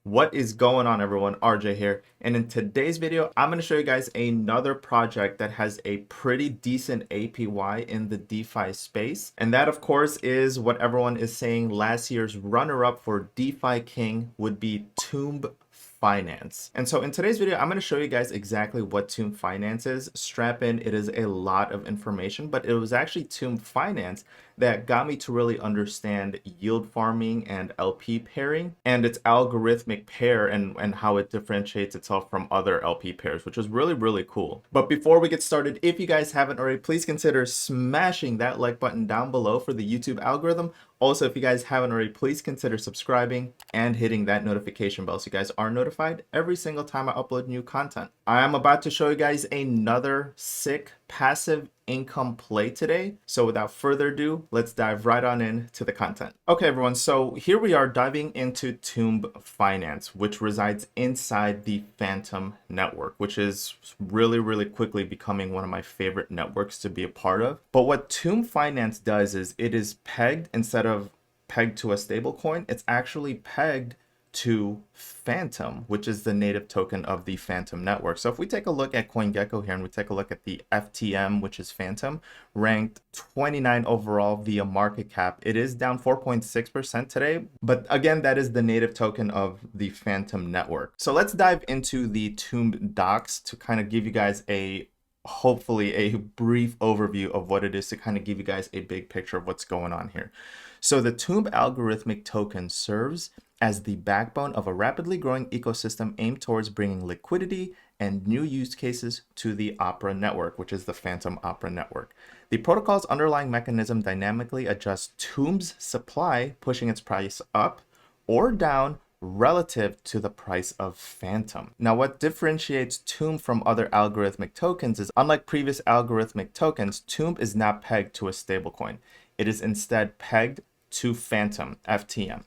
What is going on, everyone? RJ here, and in today's video I'm going to show you guys another project that has a pretty decent APY in the DeFi space, and that of course is what everyone is saying last year's runner-up for DeFi King would be Tomb Finance. And so in today's video, I'm going to show you guys exactly what Tomb Finance is. Strap in, it is a lot of information, but it was actually Tomb Finance that got me to really understand yield farming and LP pairing and its algorithmic pair and how it differentiates itself from other LP pairs, which is really, really cool. But before we get started, if you guys haven't already, please consider smashing that like button down below for the YouTube algorithm. Also, if you guys haven't already, please consider subscribing and hitting that notification bell so you guys are notified every single time I upload new content. I am about to show you guys another sick passive income play today. So without further ado, let's dive right on into the content. Okay, everyone. So here we are diving into Tomb Finance, which resides inside the Phantom network, which is really, really quickly becoming one of my favorite networks to be a part of. But what Tomb Finance does is it is pegged instead of pegged to a stable coin, it's actually pegged to Phantom, which is the native token of the Phantom network. So if we take a look at CoinGecko here and we take a look at the FTM, which is Phantom, ranked 29 overall via market cap, it is down 4.6% today. But again, that is the native token of the Phantom network. So let's dive into the Tomb docs to kind of give you guys hopefully a brief overview of what it is, to kind of give you guys a big picture of what's going on here. So the Tomb algorithmic token serves as the backbone of a rapidly growing ecosystem aimed towards bringing liquidity and new use cases to the Opera network, which is the Phantom Opera network. The protocol's underlying mechanism dynamically adjusts Tomb's supply, pushing its price up or down relative to the price of Phantom. Now, what differentiates Tomb from other algorithmic tokens is, unlike previous algorithmic tokens, Tomb is not pegged to a stablecoin. It is instead pegged to Phantom, FTM.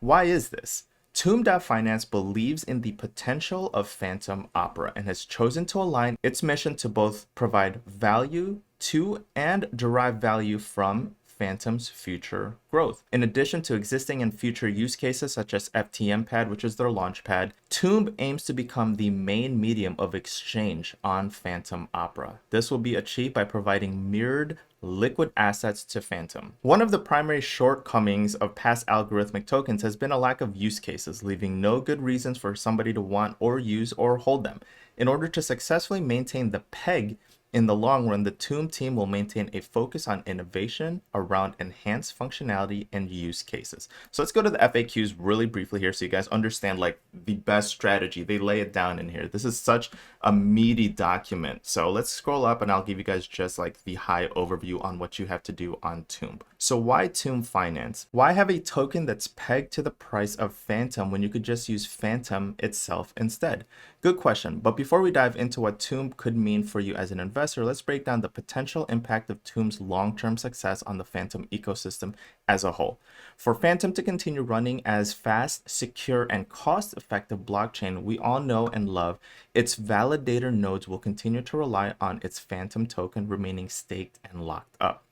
Why is this? Tomb.finance believes in the potential of Phantom Opera and has chosen to align its mission to both provide value to and derive value from Phantom's future growth. In addition to existing and future use cases such as FTM Pad, which is their launch pad, Tomb aims to become the main medium of exchange on Phantom Opera. This will be achieved by providing mirrored liquid assets to Phantom. One of the primary shortcomings of past algorithmic tokens has been a lack of use cases, leaving no good reasons for somebody to want or use or hold them. In order to successfully maintain the peg in the long run, the Tomb team will maintain a focus on innovation around enhanced functionality and use cases. So let's go to the FAQs really briefly here so you guys understand like the best strategy. They lay it down in here. This is such a meaty document. So let's scroll up and I'll give you guys just like the high overview on what you have to do on Tomb. So why Tomb Finance? Why have a token that's pegged to the price of Phantom when you could just use Phantom itself instead? Good question. But before we dive into what Tomb could mean for you as an investor, let's break down the potential impact of Tomb's long-term success on the Phantom ecosystem as a whole. For Phantom to continue running as fast, secure, and cost-effective blockchain we all know and love, its validator nodes will continue to rely on its Phantom token remaining staked and locked up.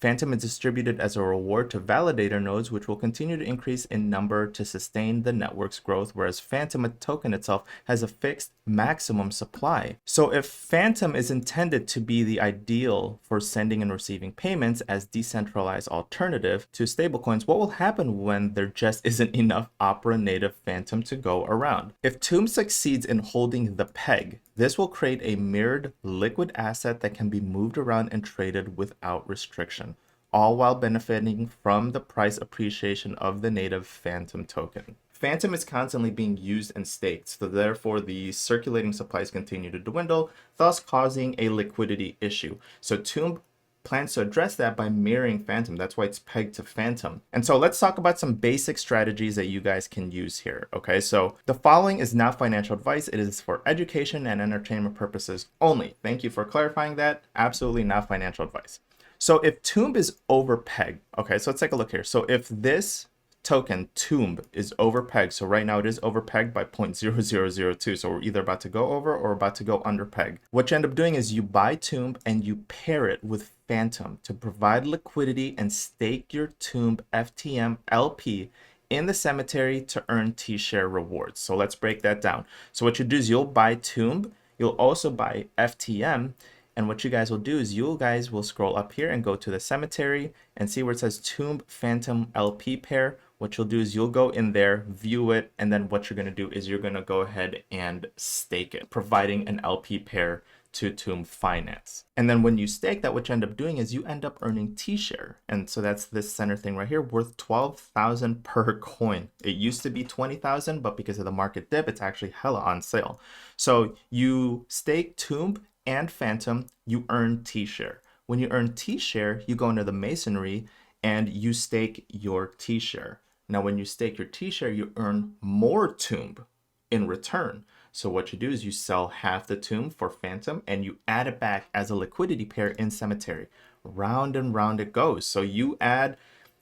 Phantom is distributed as a reward to validator nodes, which will continue to increase in number to sustain the network's growth, whereas Phantom token itself has a fixed maximum supply. So if Phantom is intended to be the ideal for sending and receiving payments as decentralized alternative to stablecoins, what will happen when there just isn't enough Opera native Phantom to go around? If Tomb succeeds in holding the peg, this will create a mirrored liquid asset that can be moved around and traded without restriction, all while benefiting from the price appreciation of the native Phantom token. Phantom is constantly being used and staked, so therefore the circulating supplies continue to dwindle, thus causing a liquidity issue. So Tomb plans to address that by mirroring Phantom. That's why it's pegged to Phantom. And so let's talk about some basic strategies that you guys can use here. Okay, so the following is not financial advice. It is for education and entertainment purposes only. Thank you for clarifying that. Absolutely not financial advice. So if Tomb is overpegged, okay, so let's take a look here. So if this token Tomb is overpegged, so right now it is overpegged by 0.0002, so we're either about to go over or about to go under peg. What you end up doing is you buy Tomb and you pair it with Phantom to provide liquidity and stake your Tomb FTM LP in the cemetery to earn T-share rewards. So let's break that down. So what you do is you'll buy Tomb, you'll also buy FTM, and what you guys will do is you guys will scroll up here and go to the cemetery and see where it says Tomb Phantom LP pair. What you'll do is you'll go in there, view it, and then what you're going to do is you're going to go ahead and stake it, providing an LP pair to Tomb Finance. And then when you stake that, what you end up doing is you end up earning T-share. And so that's this center thing right here, worth 12,000 per coin. It used to be 20,000, but because of the market dip, it's actually hella on sale. So you stake Tomb and Phantom, you earn T-share. When you earn T-share, you go into the masonry and you stake your T-share. Now, when you stake your T-share, you earn more Tomb in return. So what you do is you sell half the Tomb for Phantom and you add it back as a liquidity pair in cemetery. Round and round it goes. So you add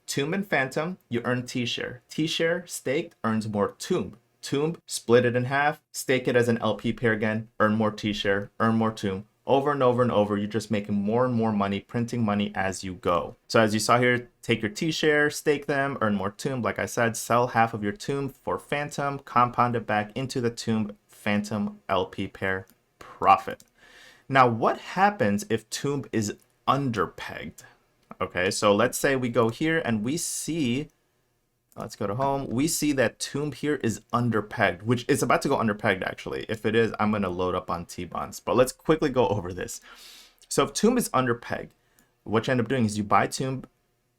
Tomb and Phantom, you earn T-share. T-share staked earns more Tomb. Tomb, split it in half, stake it as an LP pair again, earn more T-share, earn more Tomb. Over and over and over, you're just making more and more money, printing money as you go. So as you saw here, take your T-share, stake them, earn more Tomb. Like I said, sell half of your Tomb for Phantom, compound it back into the Tomb Phantom LP pair, profit. Now, what happens if Tomb is underpegged? Okay, so let's say we go here and we see, let's go to home. We see that Tomb here is underpegged, which is about to go underpegged actually. If it is, I'm going to load up on T-bonds, but let's quickly go over this. So if Tomb is underpegged, what you end up doing is you buy Tomb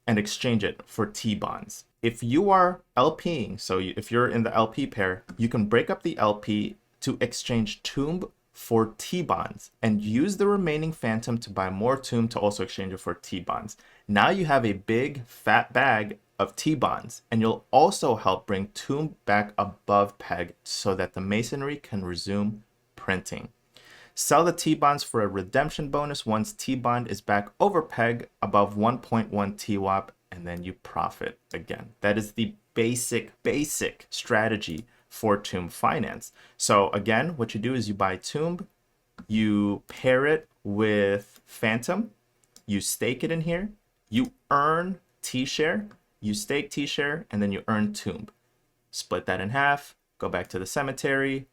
and exchange it for T-bonds. If you are LPing, so if you're in the LP pair, you can break up the LP to exchange Tomb for T-bonds and use the remaining Phantom to buy more Tomb to also exchange it for T-bonds. Now you have a big fat bag of T-bonds, and you'll also help bring Tomb back above peg so that the masonry can resume printing. Sell the T-bonds for a redemption bonus once T-bond is back over peg above 1.1 TWAP, and then you profit again. That is the basic strategy for Tomb Finance. So again, what you do is you buy Tomb, you pair it with Phantom, you stake it in here, you earn T-share, you stake T-share, and then you earn Tomb. Split that in half, go back to the cemetery,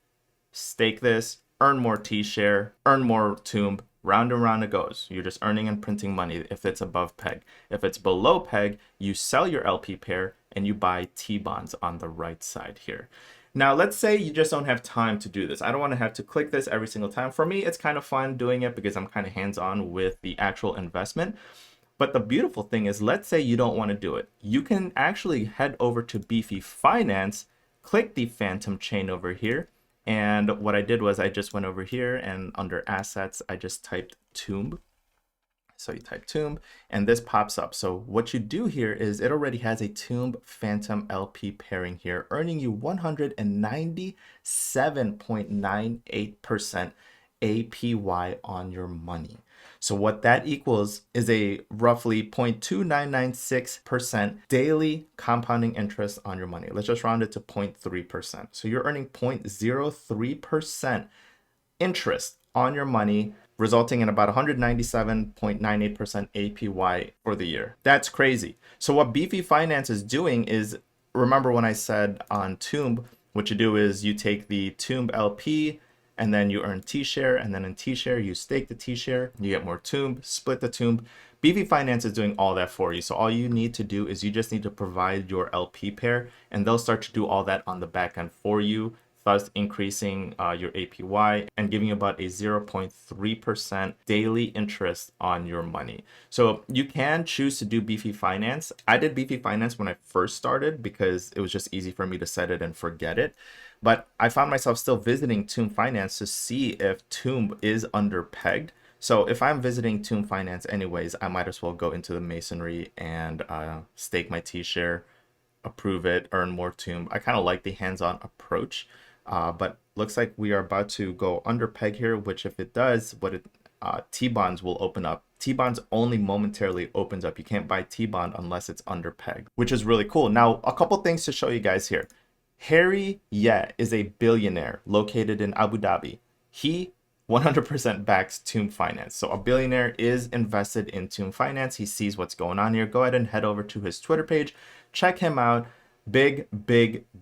stake this, earn more T-share, earn more Tomb, round and round it goes. You're just earning and printing money if it's above peg. If it's below peg, you sell your LP pair and you buy T-bonds on the right side here. Now, let's say you just don't have time to do this. I don't want to have to click this every single time. For me, it's kind of fun doing it because I'm kind of hands-on with the actual investment. But the beautiful thing is, let's say you don't want to do it. You can actually head over to Beefy Finance, click the Phantom chain over here. And what I did was I just went over here and under assets, I just typed Tomb. So you type Tomb and this pops up. So what you do here is it already has a Tomb Phantom LP pairing here, earning you 197.98% APY on your money. So what that equals is a roughly 0.2996% daily compounding interest on your money. Let's just round it to 0.3%. So you're earning 0.03% interest on your money, resulting in about 197.98% APY for the year. That's crazy. So what Beefy Finance is doing is, remember when I said on Tomb, what you do is you take the Tomb LP and then you earn T-share, and then in T-share, you stake the T-share, you get more Tomb, split the Tomb. Beefy Finance is doing all that for you. So all you need to do is you just need to provide your LP pair, and they'll start to do all that on the back end for you, thus increasing your APY and giving you about a 0.3% daily interest on your money. So you can choose to do Beefy Finance. I did Beefy Finance when I first started because it was just easy for me to set it and forget it. But I found myself still visiting Tomb Finance to see if Tomb is underpegged. So if I'm visiting Tomb Finance anyways, I might as well go into the masonry and stake my T-share, approve it, earn more Tomb. I kind of like the hands-on approach, but looks like we are about to go under peg here, which if it does, T-bonds will open up. T-bonds only momentarily opens up. You can't buy T-bond unless it's under peg, which is really cool. Now, a couple things to show you guys here. Harry is a billionaire located in Abu Dhabi. He 100% backs Tomb Finance. So a billionaire is invested in Tomb Finance. He sees what's going on here. Go ahead and head over to his Twitter page. Check him out. big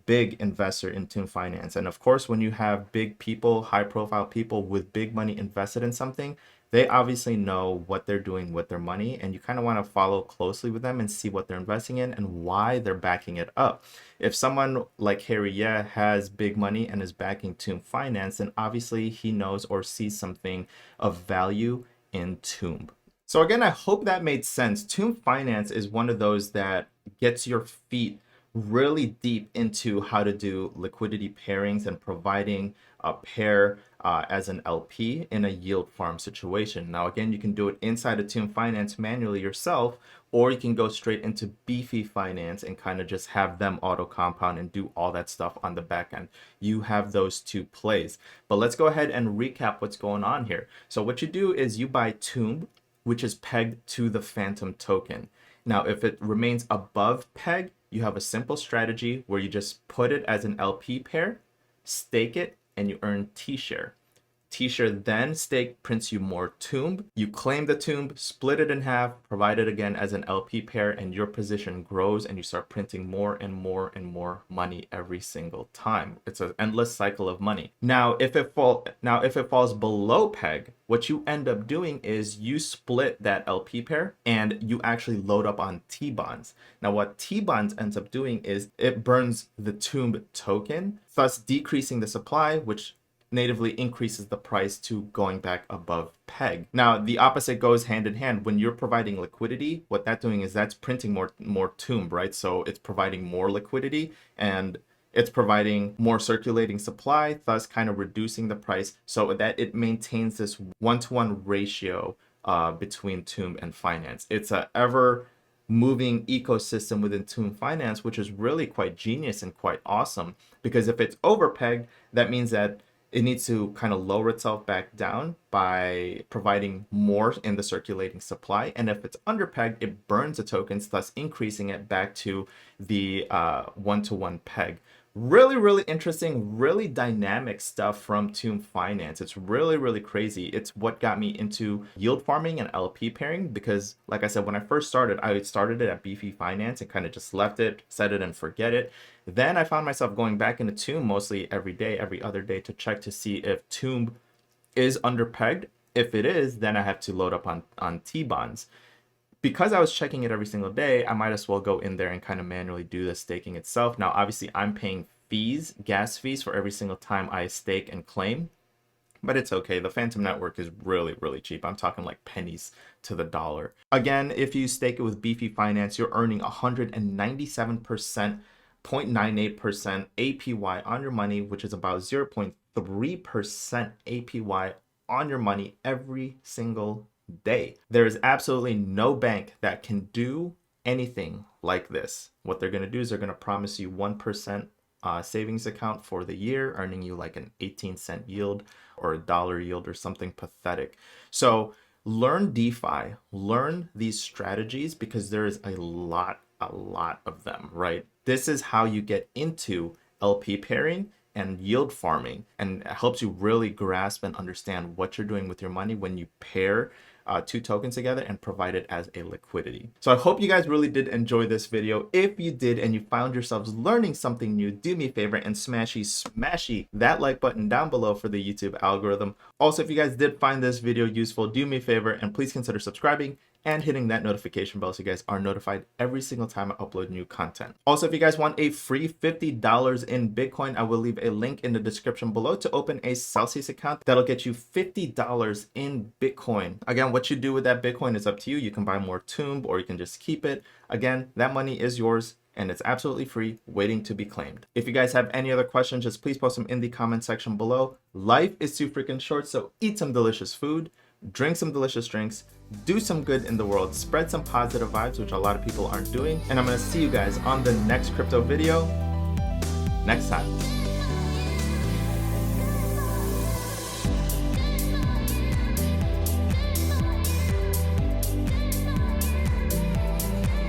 investor in Tomb Finance. And of course, when you have big people, high profile people with big money invested in something, they obviously know what they're doing with their money, and you kind of want to follow closely with them and see what they're investing in and why they're backing it up. If someone like Harry has big money and is backing Tomb Finance, then obviously he knows or sees something of value in Tomb. So again, I hope that made sense. Tomb Finance is one of those that gets your feet really deep into how to do liquidity pairings and providing a pair as an LP in a yield farm situation. Now, again, you can do it inside of Tomb Finance manually yourself, or you can go straight into Beefy Finance and kind of just have them auto compound and do all that stuff on the back end. You have those two plays. But let's go ahead and recap what's going on here. So what you do is you buy Tomb, which is pegged to the Phantom token. Now, if it remains above peg, you have a simple strategy where you just put it as an LP pair, stake it, and you earn T-share. T-share then stake prints you more Tomb. You claim the Tomb, split it in half, provide it again as an LP pair, and your position grows and you start printing more and more and more money every single time. It's an endless cycle of money. Now, if it falls below peg, what you end up doing is you split that LP pair and you actually load up on T-bonds. Now, what T-bonds ends up doing is it burns the Tomb token, thus decreasing the supply, which natively increases the price to going back above peg. Now, the opposite goes hand in hand. When you're providing liquidity, what that's doing is that's printing more Tomb, right? So it's providing more liquidity and it's providing more circulating supply, thus kind of reducing the price so that it maintains this one-to-one ratio between Tomb and finance. It's a ever moving ecosystem within Tomb Finance, which is really quite genius and quite awesome, because if it's over pegged, that means that it needs to kind of lower itself back down by providing more in the circulating supply. And if it's under pegged, it burns the tokens, thus increasing it back to the one-to-one peg. Really interesting, really dynamic stuff from Tomb Finance. It's really crazy. It's what got me into yield farming and LP pairing, because like I said, when I first started, I started it at Beefy Finance and kind of just left it, set it and forget it. Then I found myself going back into Tomb mostly every day, every other day, to check to see if Tomb is underpegged. If it is, then I have to load up on T-bonds. Because I was checking it every single day, I might as well go in there and kind of manually do the staking itself. Now, obviously, I'm paying fees, gas fees, for every single time I stake and claim, but it's okay. The Phantom network is really cheap. I'm talking like pennies to the dollar. Again, if you stake it with Beefy Finance, you're earning 197%, 0.98% APY on your money, which is about 0.3% APY on your money every single day. There is absolutely no bank that can do anything like this. What they're going to do is they're going to promise you 1% savings account for the year, earning you like an 18-cent yield or a dollar yield or something pathetic. So learn DeFi, learn these strategies, because there is a lot of them, right? This is how you get into LP pairing and yield farming, and it helps you really grasp and understand what you're doing with your money when you pair two tokens together and provide it as a liquidity. So I hope you guys really did enjoy this video. If you did and you found yourselves learning something new, do me a favor and smashy that like button down below for the YouTube algorithm. Also, if you guys did find this video useful, do me a favor and please consider subscribing and hitting that notification bell so you guys are notified every single time I upload new content. Also, if you guys want a free $50 in Bitcoin, I will leave a link in the description below to open a Celsius account. That'll get you $50 in Bitcoin. Again, what you do with that Bitcoin is up to you. You can buy more Tomb or you can just keep it. Again, that money is yours and it's absolutely free, waiting to be claimed. If you guys have any other questions, just please post them in the comment section below. Life is too freaking short, so eat some delicious food, drink some delicious drinks, do some good in the world, spread some positive vibes, which a lot of people aren't doing. And I'm gonna see you guys on the next crypto video next time.